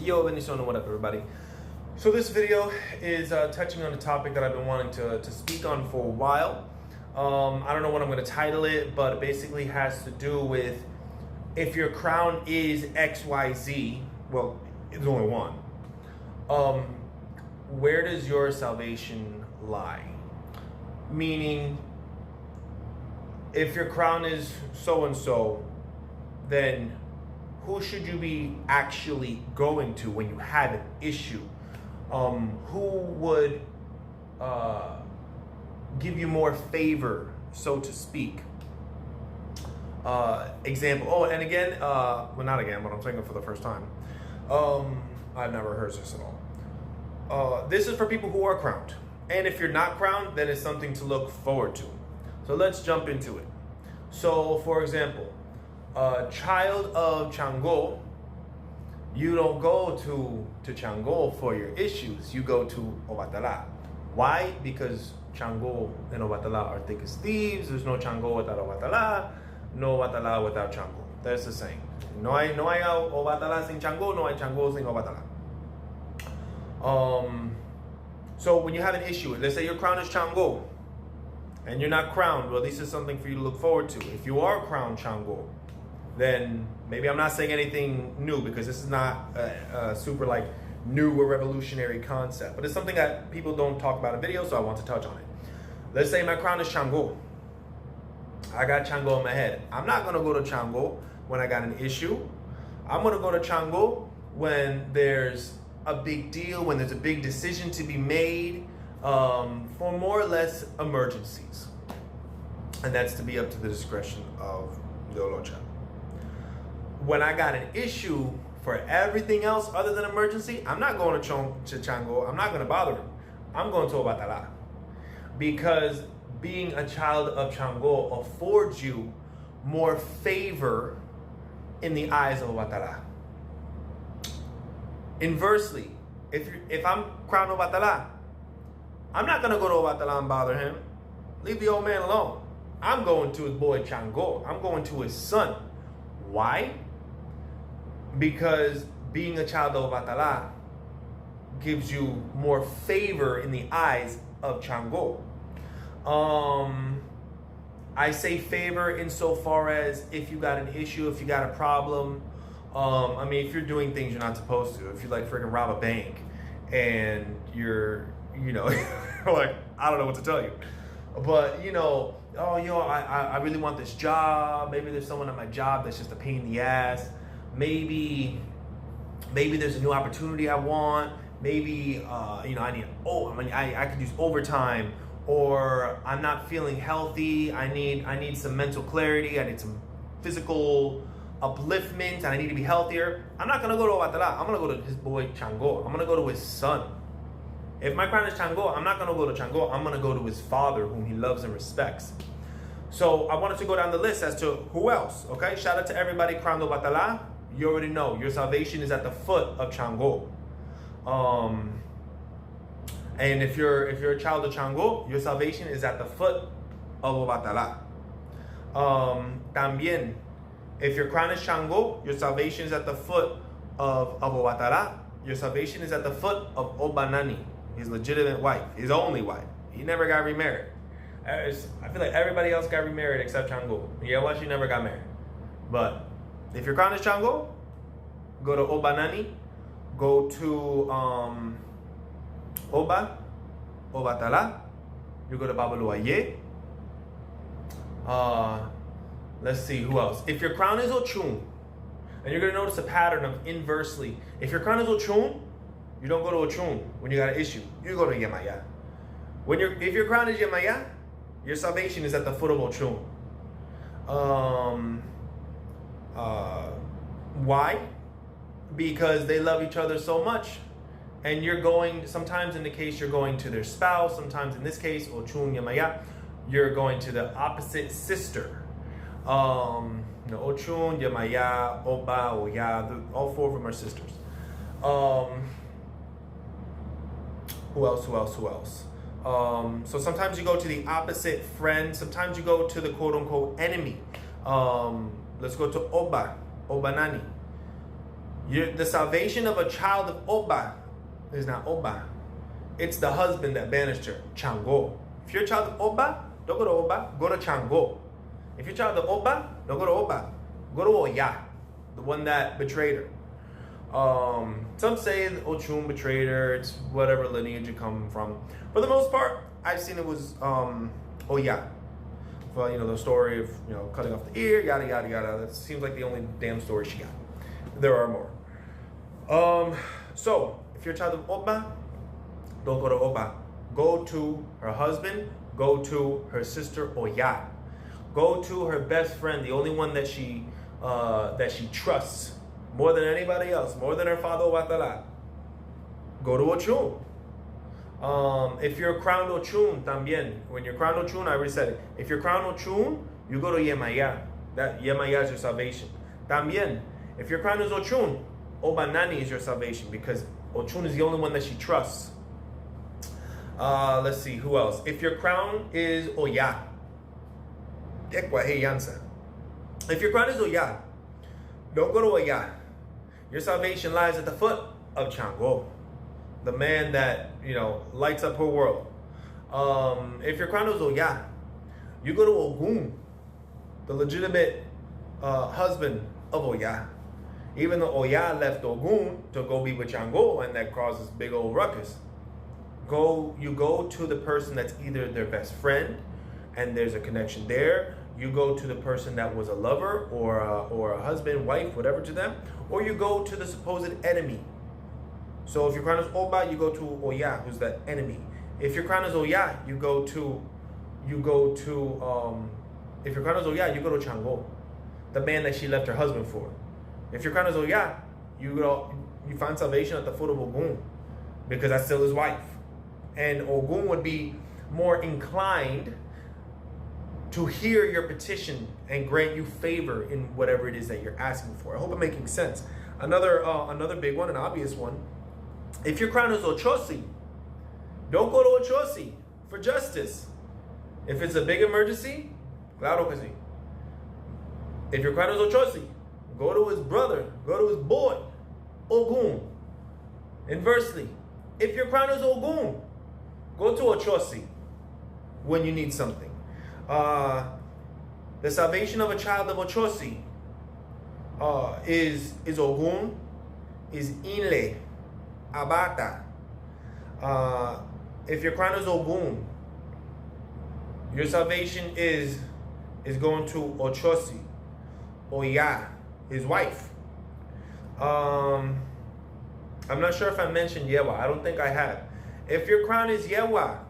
Yo, bendición, what up, everybody? So this video is touching on a topic that I've been wanting to speak on for a while. I don't know what I'm going to title it, but it basically has to do with if your crown is XYZ, well, it's only one. Where does your salvation lie? Meaning, if your crown is so-and-so, then who should you be actually going to when you have an issue? Who would give you more favor, so to speak? Example. Oh, and again, well, not again, but I'm saying it for the first time. I've never heard this at all. This is for people who are crowned. And if you're not crowned, then it's something to look forward to. So let's jump into it. So, for example, a child of Chango, you don't go to Chango for your issues. You go to Obatala. Why? Because Chango and Obatala are thick as thieves. There's no Chango without Obatala, no Obatala without Chango. That's the saying. No hay Obatala sin Chango, no hay Chango sin Obatala. So when you have an issue, let's say your crown is Chango, and you're not crowned, well, this is something for you to look forward to. If you are crowned Chango, then maybe I'm not saying anything new, because this is not a super like new or revolutionary concept, but it's something that people don't talk about in videos, so I want to touch on it. Let's say my crown is Chango. I got Chango in my head. I'm not going to go to Chango when I got an issue. I'm going to go to Chango when there's a big deal, when there's a big decision to be made, for more or less emergencies. And that's to be up to the discretion of the Olocha. When I got an issue for everything else other than emergency, I'm not going to Chango. I'm not going to bother him. I'm going to Obatala. Because being a child of Chango affords you more favor in the eyes of Obatala. Inversely, if I'm crowned Obatala, I'm not going to go to Obatala and bother him. Leave the old man alone. I'm going to his boy Chango. I'm going to his son. Why? Because being a child of Obatala gives you more favor in the eyes of Chango. I say favor insofar as if you got an issue, if you got a problem. I mean, if you're doing things you're not supposed to, if you like freaking rob a bank and you're, like, I don't know what to tell you. But, I really want this job. Maybe there's someone at my job that's just a pain in the ass. Maybe there's a new opportunity I want. Maybe, I could use overtime, or I'm not feeling healthy. I need some mental clarity. I need some physical upliftment, and I need to be healthier. I'm not going to go to Obatala. I'm going to go to his boy Chango. I'm going to go to his son. If my crown is Chango, I'm not going to go to Chango. I'm going to go to his father, whom he loves and respects. So I wanted to go down the list as to who else. Okay, shout out to everybody crowned Obatala. You already know your salvation is at the foot of Chango. And if you're a child of Chango, your salvation is at the foot of Obatala. También, if your crown is Chango, your salvation is at the foot of Obatala. Your salvation is at the foot of Obanani, his legitimate wife, his only wife. He never got remarried. I feel like everybody else got remarried except Chango. Yeah, well, she never got married. But if your crown is Chango, go to Obanani, go to Obatala, you go to Babaluaye. Let's see, who else? If your crown is Ochun, and you're going to notice a pattern of inversely. If your crown is Ochun, you don't go to Ochun when you got an issue. You go to Yemaya. If your crown is Yemaya, your salvation is at the foot of Ochun. Why? Because they love each other so much. And you're going, sometimes in the case, you're going to their spouse. Sometimes in this case, Ochun Yemaya, you're going to the opposite sister. Ochun, Yemaya, Oba, Oya, all four of them are sisters. Who else? So sometimes you go to the opposite friend. Sometimes you go to the quote-unquote enemy. Let's go to Obanani. The salvation of a child of Oba is not Oba. It's the husband that banished her, Chango. If you're a child of Oba, don't go to Oba, go to Chango. If you're a child of Oba, don't go to Oba, go to Oya, the one that betrayed her. Some say Ochun betrayed her. It's whatever lineage you come from. For the most part, I've seen it was Oya. Well, you know, the story of, you know, cutting off the ear, yada yada yada. That seems like the only damn story she got. There are more. So if you're a child of Oba, don't go to Oba. Go to her husband. Go to her sister Oya. Go to her best friend, the only one that she trusts more than anybody else, more than her father Watala. Go to Ochun. If you're crowned Ochun, también. When you're crowned Ochun, I already said it. If you're crowned Ochun, you go to Yemaya. That Yemaya is your salvation. También. If you're crowned as Ochun, Obanani is your salvation because Ochun is the only one that she trusts. Let's see, who else? If your crown is Oya. If your crown is Oya, don't go to Oya. Your salvation lies at the foot of Chango, the man that, you know, lights up her world. If your crown is Oya, you go to Ogun, the legitimate husband of Oya. Even though Oya left Ogun to go be with Chango, and that causes big old ruckus. You go to the person that's either their best friend, and there's a connection there. You go to the person that was a lover or a husband, wife, whatever to them, or you go to the supposed enemy. So if your crown is Oba, you go to Oya, who's the enemy. If your crown is Oya, if your crown is Oya, you go to Chango, the man that she left her husband for. If your crown is Oya, you find salvation at the foot of Ogun, because that's still his wife. And Ogun would be more inclined to hear your petition and grant you favor in whatever it is that you're asking for. I hope I'm making sense. Another big one, an obvious one. If your crown is Ochosi, don't go to Ochosi for justice. If it's a big emergency, claro que sí. If your crown is Ochosi, go to his brother, go to his boy, Ogun. Inversely, if your crown is Ogun, go to Ochosi when you need something. The salvation of a child of Ochosi is Ogun, is Inle, Abata. If your crown is Ogun, your salvation is going to Ochosi, Oya, his wife. I'm not sure if I mentioned Yewa. I don't think I have. If your crown is Yewa,